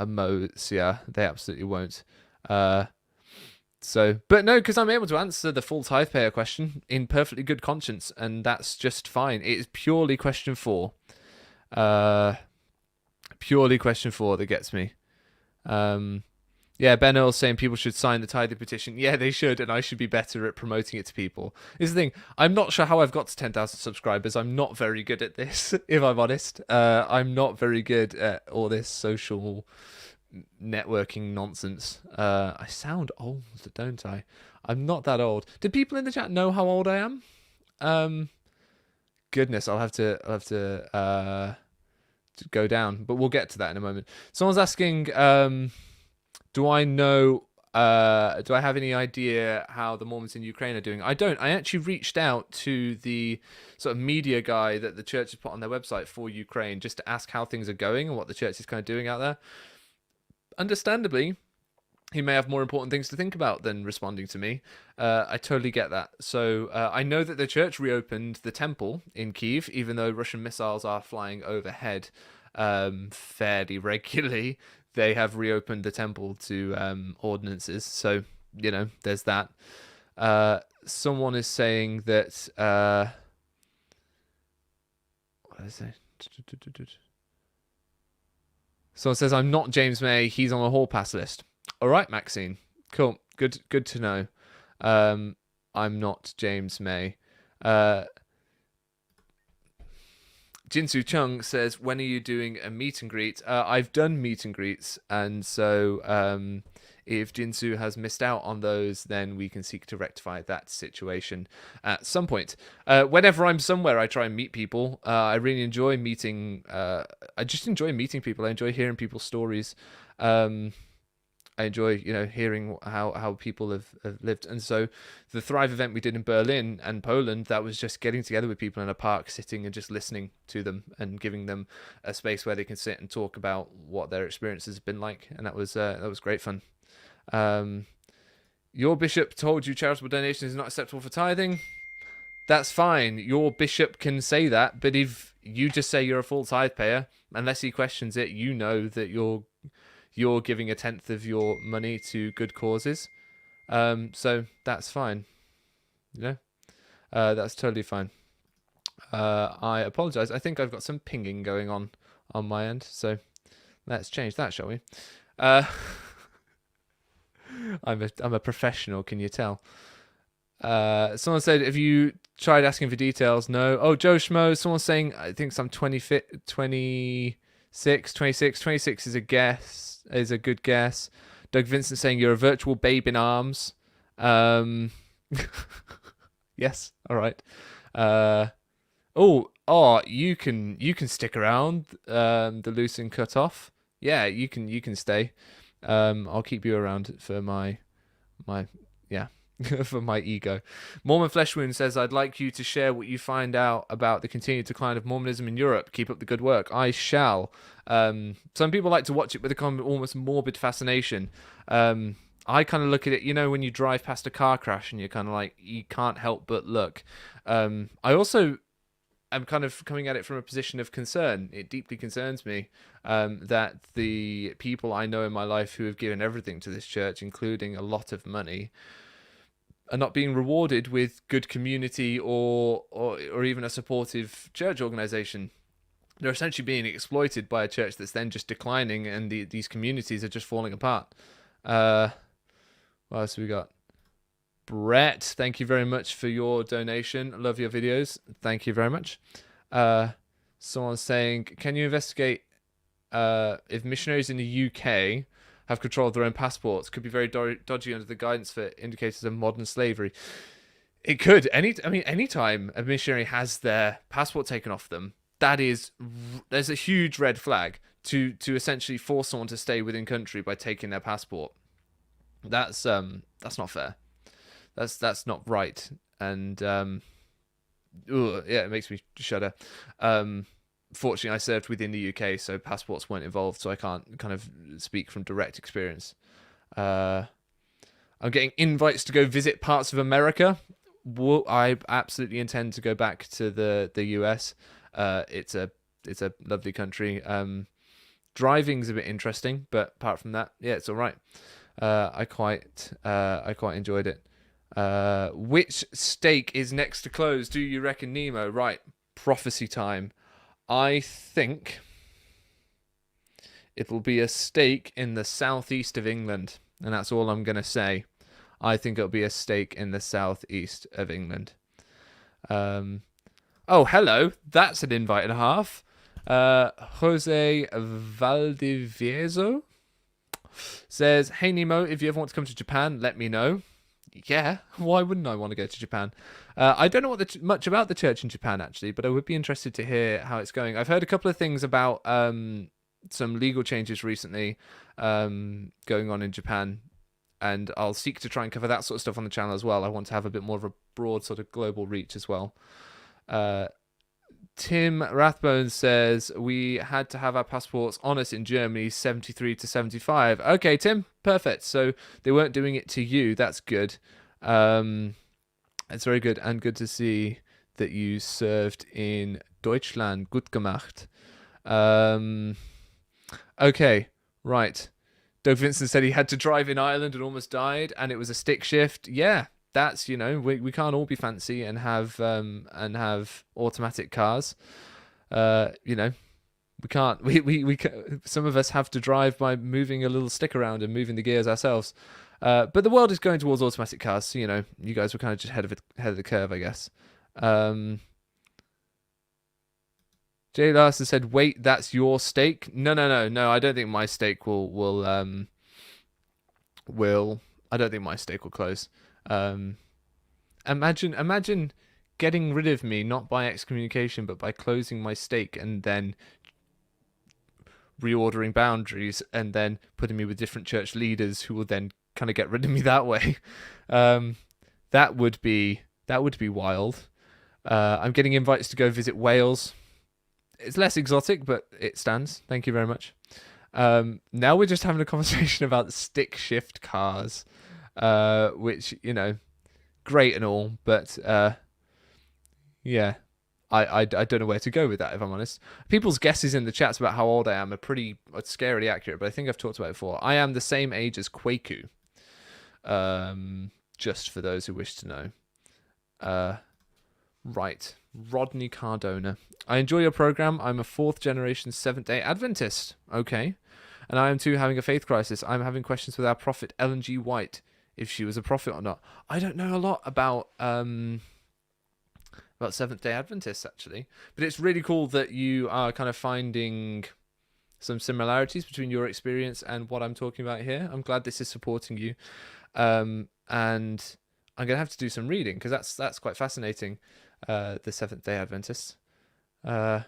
Yeah, they absolutely won't. But no, because I'm able to answer the full tithe payer question in perfectly good conscience, and that's just fine. It is purely question 4. Purely question 4 that gets me. Yeah, Ben Earl's saying people should sign the tithing petition. Yeah, they should, and I should be better at promoting it to people. This is the thing. I'm not sure how I've got to 10,000 subscribers. I'm not very good at this, if I'm honest. I'm not very good at all this social networking nonsense. I sound old, don't I? I'm not that old. Do people in the chat know how old I am? Goodness, I'll have to go down, but we'll get to that in a moment. Someone's asking, do I have any idea how the Mormons in Ukraine are doing? I don't. I actually reached out to the sort of media guy that the church has put on their website for Ukraine, just to ask how things are going and what the church is kind of doing out there. Understandably, he may have more important things to think about than responding to me. I totally get that. So I know that the church reopened the temple in Kyiv, even though Russian missiles are flying overhead fairly regularly. They have reopened the temple to ordinances. So, there's that. Someone is saying that... what is it? Someone says, I'm not James May. He's on a hall pass list. All right, Maxine. Cool. Good to know. I'm not James May. Jinsu Chung says, when are you doing a meet and greet? I've done meet and greets, and so if Jinsu has missed out on those, then we can seek to rectify that situation at some point. Whenever I'm somewhere, I try and meet people. I really enjoy meeting. I just enjoy meeting people. I enjoy hearing people's stories. I enjoy, hearing how people have lived. And so the Thrive event we did in Berlin and Poland, that was just getting together with people in a park, sitting and just listening to them and giving them a space where they can sit and talk about what their experiences have been like. And that was great fun. Your bishop told you charitable donation is not acceptable for tithing. That's fine. Your bishop can say that. But if you just say you're a full tithe payer, unless he questions it, that you're giving 1/10 of your money to good causes. So that's fine. That's totally fine. I apologize. I think I've got some pinging going on my end. So let's change that, shall we? I'm a professional, can you tell? Someone said, have you tried asking for details? No. Oh, Joe Schmo. Someone's saying, I think I'm 26 is a guess. Is a good guess. Doug Vincent saying you're a virtual babe in arms. Yes, all right. Oh, you can stick around. The loose and cut off. Yeah, you can stay. I'll keep you around for my yeah for my ego. Mormon Flesh Wound says, I'd like you to share what you find out about the continued decline of Mormonism in Europe. Keep up the good work. I shall. Some people like to watch it with a kind of almost morbid fascination. I kind of look at it, when you drive past a car crash and you're kind of like, you can't help but look. I also am kind of coming at it from a position of concern. It deeply concerns me that the people I know in my life who have given everything to this church, including a lot of money, are not being rewarded with good community or even a supportive church organization. They're essentially being exploited by a church that's then just declining, and these communities are just falling apart. What else have we got? Brett, thank you very much for your donation. Love your videos. Thank you very much. Someone's saying, can you investigate if missionaries in the UK have control of their own passports? Could be very dodgy under the guidance for indicators of modern slavery. It could. Anytime a missionary has their passport taken off them, there's a huge red flag to essentially force someone to stay within country by taking their passport. That's not fair. That's not right. And it makes me shudder. Fortunately, I served within the UK, so passports weren't involved, so I can't kind of speak from direct experience. I'm getting invites to go visit parts of America. I absolutely intend to go back to the US. It's a lovely country. Driving's a bit interesting, but apart from that, yeah, it's all right. I quite enjoyed it. Which stake is next to close, do you reckon, Nemo? Right, prophecy time. I think it'll be a stake in the southeast of England, and that's all I'm going to say. I think it'll be a stake in the southeast of England. Oh, hello. That's an invite and a half. Jose Valdivieso says, hey, Nemo, if you ever want to come to Japan, let me know. Yeah, why wouldn't I want to go to Japan? I don't know much about the church in Japan, actually, but I would be interested to hear how it's going. I've heard a couple of things about some legal changes recently going on in Japan, and I'll seek to try and cover that sort of stuff on the channel as well. I want to have a bit more of a broad sort of global reach as well. Tim Rathbone says, we had to have our passports on us in Germany 73 to 75. Okay, Tim, perfect. So they weren't doing it to you. That's good. It's very good, and good to see that you served in Deutschland. Gut gemacht. Okay, right. Doug Vincent said he had to drive in Ireland and almost died, and it was a stick shift. Yeah. That's, we can't all be fancy and have automatic cars. We can't. We some of us have to drive by moving a little stick around and moving the gears ourselves. But the world is going towards automatic cars. So, you guys were kind of just ahead of the curve, I guess. Jay Larson said, "Wait, that's your stake?" No. I don't think my stake will. I don't think my stake will close. Imagine getting rid of me not by excommunication but by closing my stake and then reordering boundaries and then putting me with different church leaders who will then kind of get rid of me that way. That would be wild. I'm getting invites to go visit Wales. It's less exotic, but it stands. Thank you very much. Now we're just having a conversation about stick shift cars. Which, great and all, but yeah, I don't know where to go with that, if I'm honest. People's guesses in the chats about how old I am are pretty scarily accurate, but I think I've talked about it before. I am the same age as Kwaku, just for those who wish to know. Right, Rodney Cardona. I enjoy your program. I'm a 4th generation Seventh-day Adventist. Okay. And I am too having a faith crisis. I'm having questions with our prophet Ellen G. White, if she was a prophet or not. I don't know a lot about Seventh-day Adventists, actually. But it's really cool that you are kind of finding some similarities between your experience and what I'm talking about here. I'm glad this is supporting you. And I'm going to have to do some reading, because that's quite fascinating, the Seventh-day Adventists. Uh,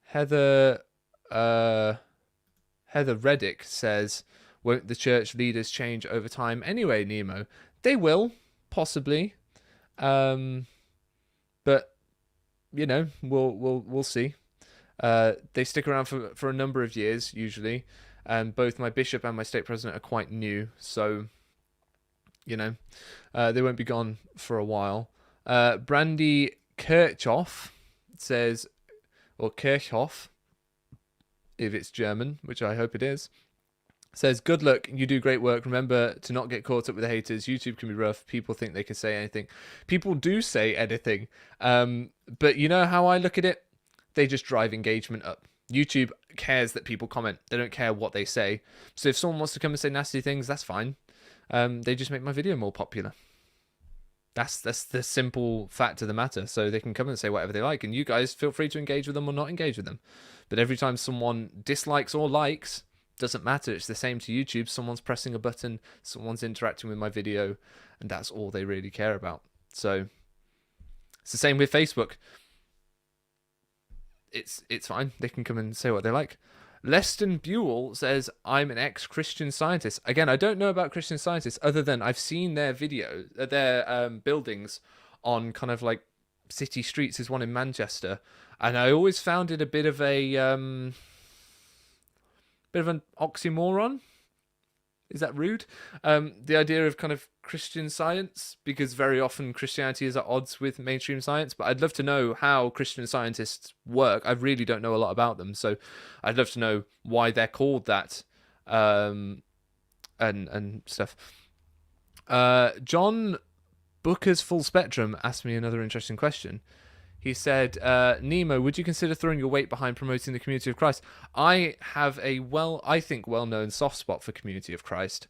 Heather Heather Reddick says, "Won't the church leaders change over time anyway, Nemo?" They will, possibly, but we'll see. They stick around for a number of years usually, and both my bishop and my stake president are quite new, so they won't be gone for a while. Brandy Kirchhoff says, or Kirchhoff, if it's German, which I hope it is, says, "Good luck. You do great work. Remember to not get caught up with the haters. YouTube can be rough. People think they can say anything." People do say anything. But you know how I look at it? They just drive engagement up. YouTube cares that people comment. They don't care what they say. So if someone wants to come and say nasty things, that's fine. They just make my video more popular. That's the simple fact of the matter. So they can come and say whatever they like, and you guys feel free to engage with them or not engage with them. But every time someone dislikes or likes, doesn't matter. It's the same to YouTube. Someone's pressing a button, someone's interacting with my video, and that's all they really care about. So it's the same with Facebook. It's fine. They can come and say what they like. Leston Buell says, "I'm an ex-Christian Scientist." Again, I don't know about Christian Scientists other than I've seen their videos, their buildings on kind of like city streets. There's one in Manchester, and I always found it a bit of an oxymoron. Is that rude? The idea of kind of Christian Science, because very often Christianity is at odds with mainstream science. But I'd love to know how Christian Scientists work. I really don't know a lot about them, so I'd love to know why they're called that, and stuff. John Booker's Full Spectrum asked me another interesting question. He said, "Nemo, would you consider throwing your weight behind promoting the Community of Christ?" I have a well-known soft spot for Community of Christ.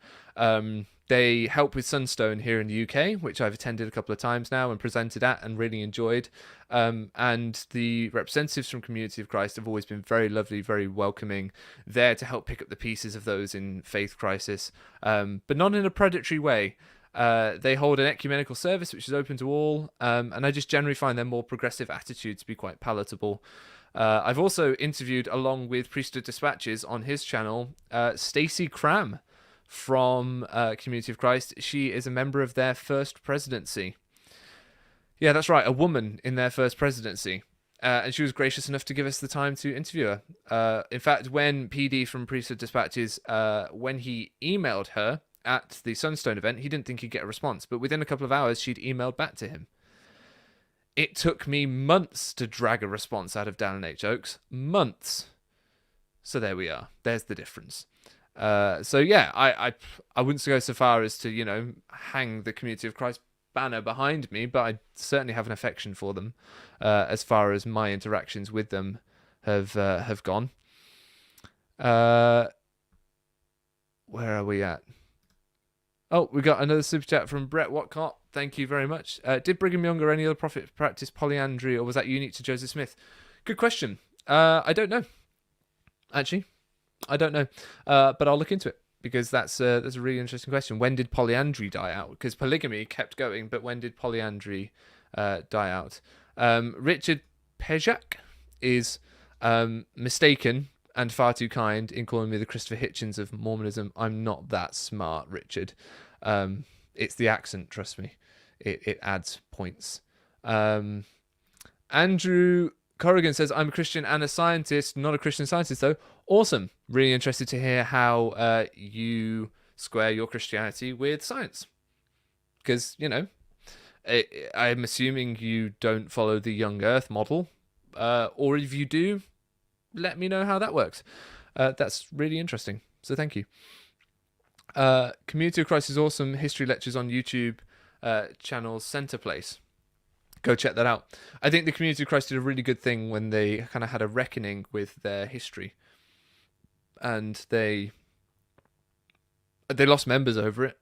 They help with Sunstone here in the UK, which I've attended a couple of times now and presented at and really enjoyed. And the representatives from Community of Christ have always been very lovely, very welcoming, there to help pick up the pieces of those in faith crisis, but not in a predatory way. They hold an ecumenical service which is open to all, and I just generally find their more progressive attitude to be quite palatable. I've also interviewed, along with Priesthood Dispatches on his channel, Stacey Cram from Community of Christ. She is a member of their first presidency. Yeah, that's right, a woman in their first presidency. And she was gracious enough to give us the time to interview her. In fact, when PD from Priesthood Dispatches, when he emailed her at the Sunstone event, he didn't think he'd get a response, but within a couple of hours she'd emailed back to him. It took me months to drag a response out of Dallin H. Oaks. Months. So there we are. There's the difference. So yeah, I wouldn't go so far as to, hang the Community of Christ banner behind me, but I certainly have an affection for them, as far as my interactions with them have gone. Where are we at? Oh, we got another super chat from Brett Watcott. Thank you very much. Did Brigham Young or any other prophet practice polyandry, or was that unique to Joseph Smith? Good question. I don't know. Actually, I don't know. But I'll look into it, because that's a really interesting question. When did polyandry die out? Because polygamy kept going, but when did polyandry die out? Richard Pejak is mistaken and far too kind in calling me the Christopher Hitchens of Mormonism. I'm not that smart, Richard. It's the accent, trust me. It adds points. Andrew Corrigan says, "I'm a Christian and a scientist, not a Christian Scientist though." Awesome. Really interested to hear how you square your Christianity with science. Because, I'm assuming you don't follow the young Earth model. Or if you do, let me know how that works. That's really interesting. So thank you. Community of Christ is awesome. History lectures on YouTube channel Center Place. Go check that out. I think the Community of Christ did a really good thing when they kind of had a reckoning with their history, and they lost members over it.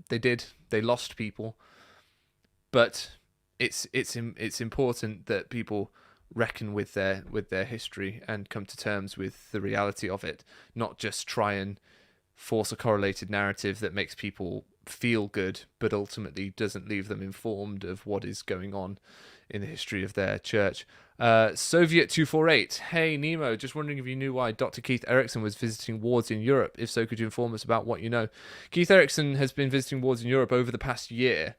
They did. They lost people, but it's important that people reckon with their history and come to terms with the reality of it, not just try and force a correlated narrative that makes people feel good but ultimately doesn't leave them informed of what is going on in the history of their church. Soviet 248. Hey Nemo, just wondering if you knew why Dr. Keith Erickson was visiting wards in Europe. If so, could you inform us about what you know? Keith Erickson has been visiting wards in Europe over the past year,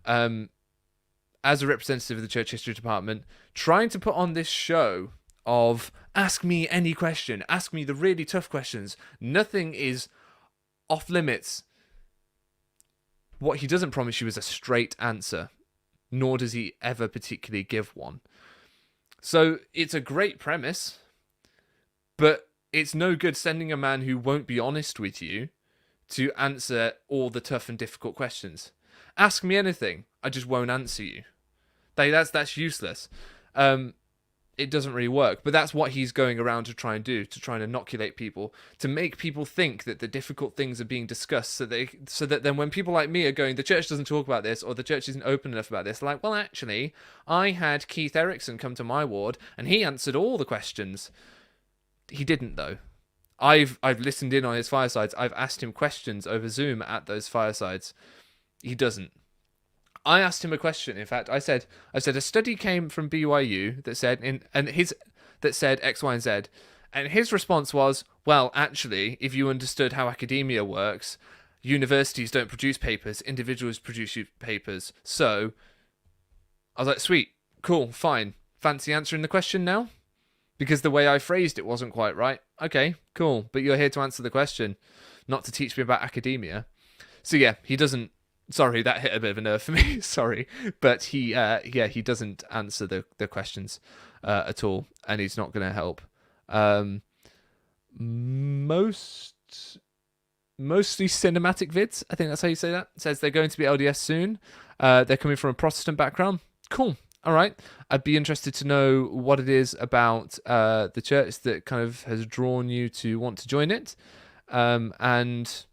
as a representative of the Church History Department, trying to put on this show of ask me any question, ask me the really tough questions. Nothing is off limits. What he doesn't promise you is a straight answer, nor does he ever particularly give one. So it's a great premise, but it's no good sending a man who won't be honest with you to answer all the tough and difficult questions. Ask me anything, I just won't answer you. That's useless. It doesn't really work, but that's what he's going around to try and do, to try and inoculate people, to make people think that the difficult things are being discussed, so that then when people like me are going, the church doesn't talk about this, or the church isn't open enough about this, like, well, actually, I had Keith Erickson come to my ward, and he answered all the questions. He didn't, though. I've listened in on his firesides. I've asked him questions over Zoom at those firesides. He doesn't. I asked him a question. In fact, I said a study came from BYU that said that said X, Y, and Z, and his response was, well, actually, if you understood how academia works, universities don't produce papers, individuals produce papers. So I was like, sweet, cool, fine. Fancy answering the question now? Because the way I phrased it wasn't quite right. Okay, cool, but you're here to answer the question, not to teach me about academia. So yeah, he doesn't. Sorry, that hit a bit of a nerve for me. Sorry, but he doesn't answer the questions at all, and he's not going to help. Mostly cinematic vids. I think that's how you say that. It says they're going to be LDS soon. They're coming from a Protestant background. Cool. All right. I'd be interested to know what it is about the church that kind of has drawn you to want to join it, and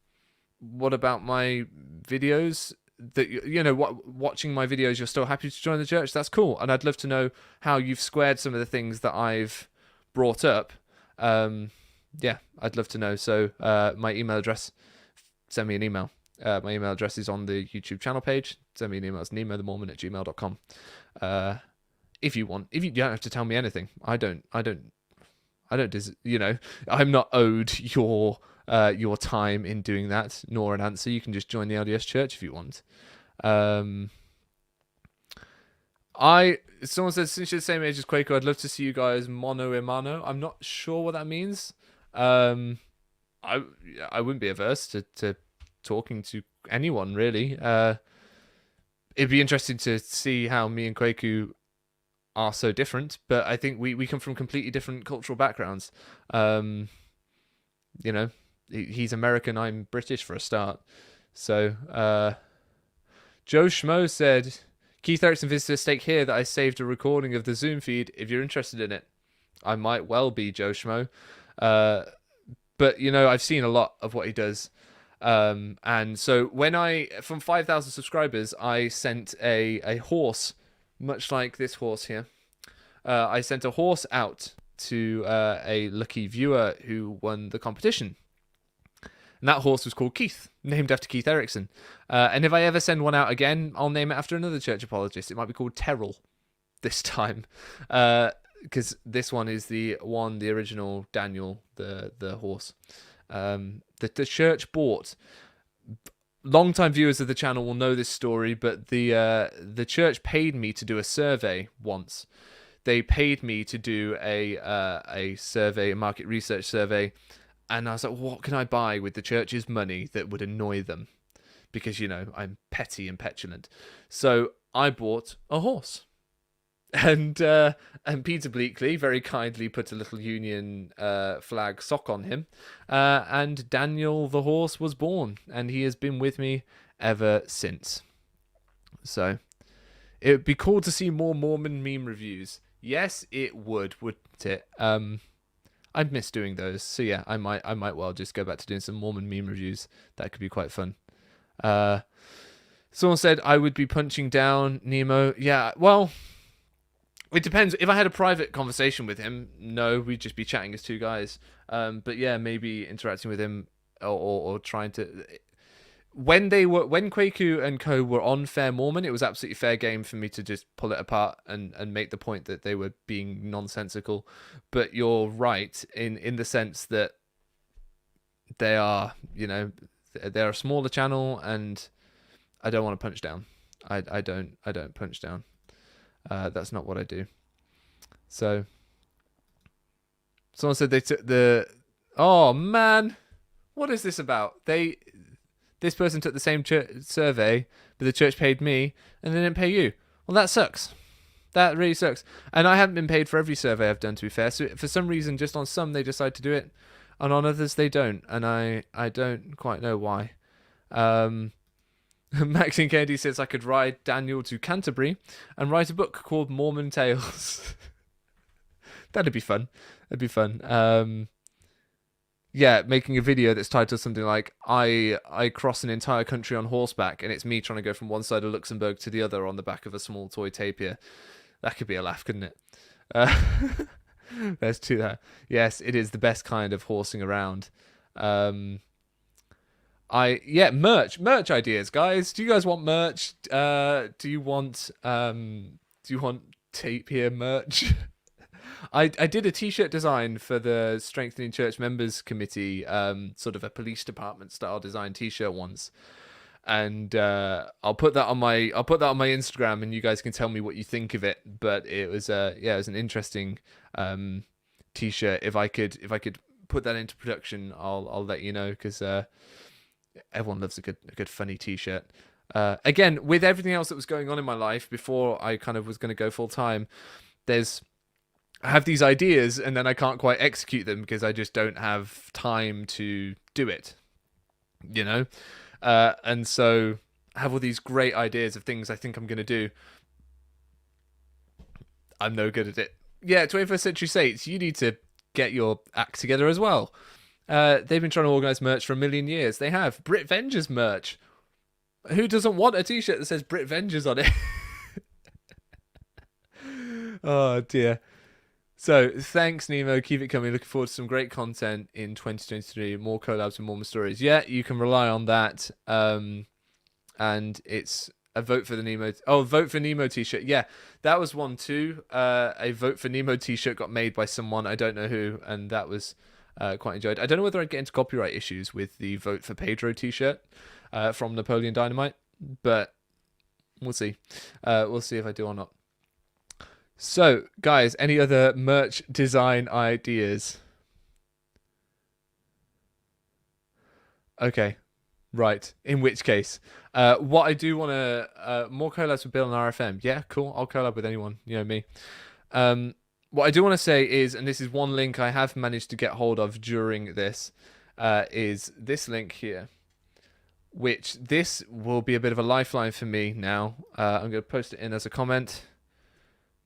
what about my videos that, watching my videos, you're still happy to join the church? That's cool. And I'd love to know how you've squared some of the things that I've brought up. Yeah, I'd love to know. So my email address, send me an email. My email address is on the YouTube channel page. Send me an email. It's nemothermormon@gmail.com. If you want. If you don't have to tell me anything. I'm not owed your time in doing that, nor an answer. You can just join the LDS Church if you want. Someone says, since you're the same age as Quaker, I'd love to see you guys mono a mano. I'm not sure what that means. I wouldn't be averse to talking to anyone, really. It'd be interesting to see how me and Quaker are so different, but I think we come from completely different cultural backgrounds. He's American, I'm British for a start. So, Joe Schmo said, Keith Erickson visited a stake here that I saved a recording of the Zoom feed if you're interested in it. I might well be, Joe Schmo. But, I've seen a lot of what he does. And so from 5,000 subscribers, I sent a horse, much like this horse here. I sent a horse out to a lucky viewer who won the competition. And that horse was called Keith, named after Keith Erickson. And if I ever send one out again, I'll name it after another church apologist. It might be called Terrell this time. Because this one is the original Daniel, the horse. The church bought. Long-time viewers of the channel will know this story, but the church paid me to do a survey once. They paid me to do a survey, a market research survey. And I was like, what can I buy with the church's money that would annoy them? Because, I'm petty and petulant. So I bought a horse. And Peter Bleakley very kindly put a little Union flag sock on him. And Daniel the horse was born. And he has been with me ever since. So it would be cool to see more Mormon meme reviews. Yes, it would, wouldn't it? I'd miss doing those, so yeah, I might well just go back to doing some Mormon meme reviews. That could be quite fun. Someone said I would be punching down Nemo. Yeah, well, it depends. If I had a private conversation with him, no, we'd just be chatting as two guys. But yeah, maybe interacting with him or trying to. when Kwaku and Co were on Fair Mormon, it was absolutely fair game for me to just pull it apart and make the point that they were being nonsensical. But you're right in the sense that they are, they're a smaller channel, and I don't want to punch down. I don't punch down. That's not what I do. So someone said they took the. Oh man, what is this about? This person took the same survey, but the church paid me, and they didn't pay you. Well, that sucks. That really sucks. And I haven't been paid for every survey I've done, to be fair. So for some reason, just on some they decide to do it, and on others they don't. And I don't quite know why. Maxine Kennedy says I could ride Daniel to Canterbury and write a book called Mormon Tales. That'd be fun. That'd be fun. Yeah, making a video that's titled something like I cross an entire country on horseback, and it's me trying to go from one side of Luxembourg to the other on the back of a small toy tapir. That could be a laugh, couldn't it? Let's do that. Yes, it is the best kind of horsing around. Merch ideas, guys. Do you guys want merch? Do you want tapir merch? I did a t-shirt design for the Strengthening Church Members Committee, sort of a police department style design t-shirt once, and I'll put that on my Instagram, and you guys can tell me what you think of it. But it was it was an interesting t-shirt. If I could put that into production, I'll let you know, because everyone loves a good funny t-shirt. Again, with everything else that was going on in my life before I kind of was going to go full time, I have these ideas, and then I can't quite execute them because I just don't have time to do it, and so I have all these great ideas of things I think I'm going to do. I'm no good at it. Yeah, 21st Century Saints, you need to get your act together as well. They've been trying to organise merch for a million years. They have Brit Vengers merch. Who doesn't want a t-shirt that says Brit Vengers on it? Oh dear. So, thanks, Nemo. Keep it coming. Looking forward to some great content in 2023. More collabs and Mormon stories. Yeah, you can rely on that. And it's a vote for the Nemo. Oh, vote for Nemo t-shirt. Yeah, that was one too. A vote for Nemo t-shirt got made by someone. I don't know who. And that was quite enjoyed. I don't know whether I'd get into copyright issues with the vote for Pedro t-shirt from Napoleon Dynamite. But we'll see. We'll see if I do or not. So, guys, any other merch design ideas? Okay, right. In which case, what I do want to... more collabs with Bill and RFM. Yeah, cool. I'll collab with anyone. You know me. What I do want to say is, and this is one link I have managed to get hold of during this, is this link here. Which, this will be a bit of a lifeline for me now. I'm going to post it in as a comment.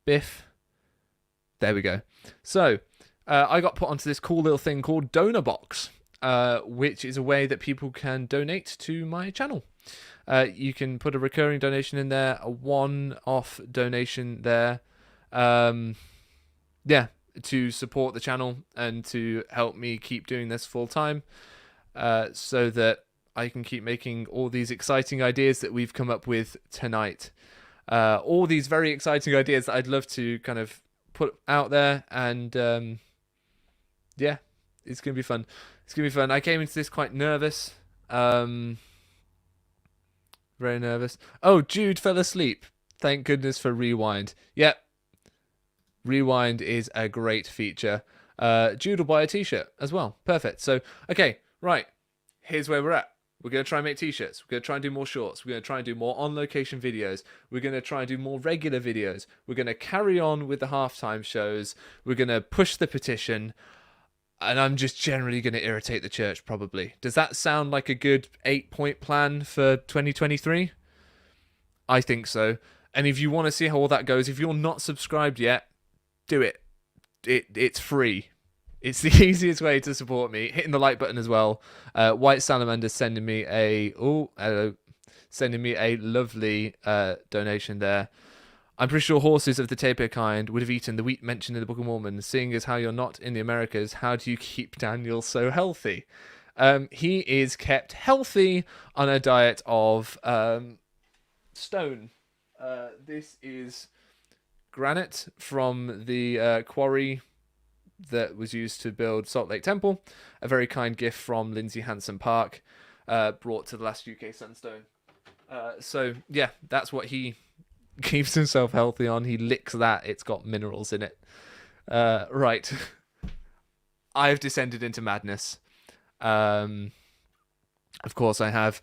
Biff. There we go. So, I got put onto this cool little thing called Donor Box, which is a way that people can donate to my channel. You can put a recurring donation in there, a one-off donation there. Yeah, to support the channel and to help me keep doing this full time, so that I can keep making all these exciting ideas that we've come up with tonight. All these very exciting ideas that I'd love to kind of put out there, and yeah, it's gonna be fun. It's gonna be fun. I came into this quite nervous, very nervous. Oh, Jude fell asleep. Thank goodness for Rewind. Yep, Rewind is a great feature. Jude will buy a t-shirt as well. Perfect. So, okay, right. Here's where we're at. We're going to try and make t-shirts. We're going to try and do more shorts. We're going to try and do more on-location videos. We're going to try and do more regular videos. We're going to carry on with the halftime shows. We're going to push the petition. And I'm just generally going to irritate the church, probably. Does that sound like a good 8-point plan for 2023? I think so. And if you want to see how all that goes, if you're not subscribed yet, do it. It's free. It's the easiest way to support me. Hitting the like button as well. White Salamander sending me a lovely donation there. I'm pretty sure horses of the tapir kind would have eaten the wheat mentioned in the Book of Mormon. Seeing as how you're not in the Americas, how do you keep Daniel so healthy? He is kept healthy on a diet of stone. This is granite from the quarry that was used to build Salt Lake Temple. A very kind gift from Lindsay Hanson Park, brought to the last UK Sunstone. So yeah, that's what he keeps himself healthy on. He licks that. It's got minerals in it. Right. I've descended into madness. Of course I have.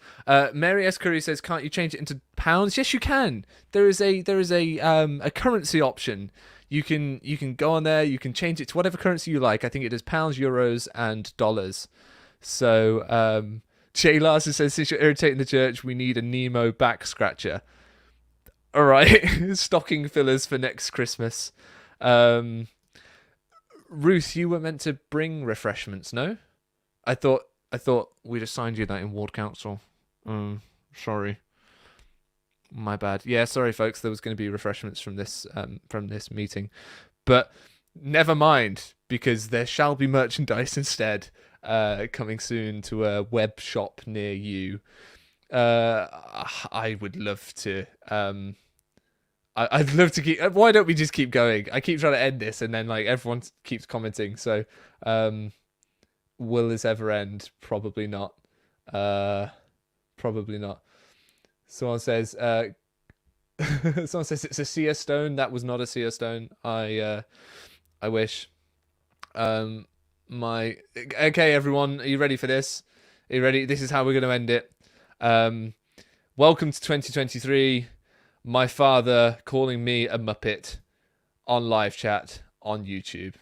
Mary S. Curry says, "Can't you change it into pounds?" Yes, you can. There is a currency option. You can go on there. You can change it to whatever currency you like. I think it is pounds, euros, and dollars. So Jay Larson says, "Since you're irritating the church, we need a Nemo back scratcher." All right, stocking fillers for next Christmas. Ruth, you were meant to bring refreshments, no? I thought we'd assigned you that in ward council. Sorry, my bad. Yeah, sorry, folks. There was going to be refreshments from this meeting, but never mind, because there shall be merchandise instead, coming soon to a web shop near you. I would love to. I'd love to keep. Why don't we just keep going? I keep trying to end this, and then like everyone keeps commenting. So, will this ever end? Probably not. Probably not. Someone says. Someone says it's a seer stone. That was not a seer stone. I wish. Okay, everyone, are you ready for this? Are you ready? This is how we're going to end it. Welcome to 2023. My father calling me a Muppet on live chat on YouTube.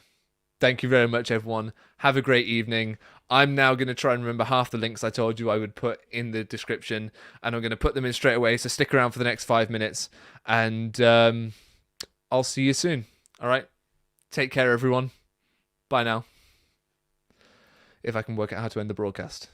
Thank you very much, everyone. Have a great evening. I'm now going to try and remember half the links I told you I would put in the description, and I'm going to put them in straight away, so stick around for the next 5 minutes, and I'll see you soon. All right? Take care, everyone. Bye now. If I can work out how to end the broadcast.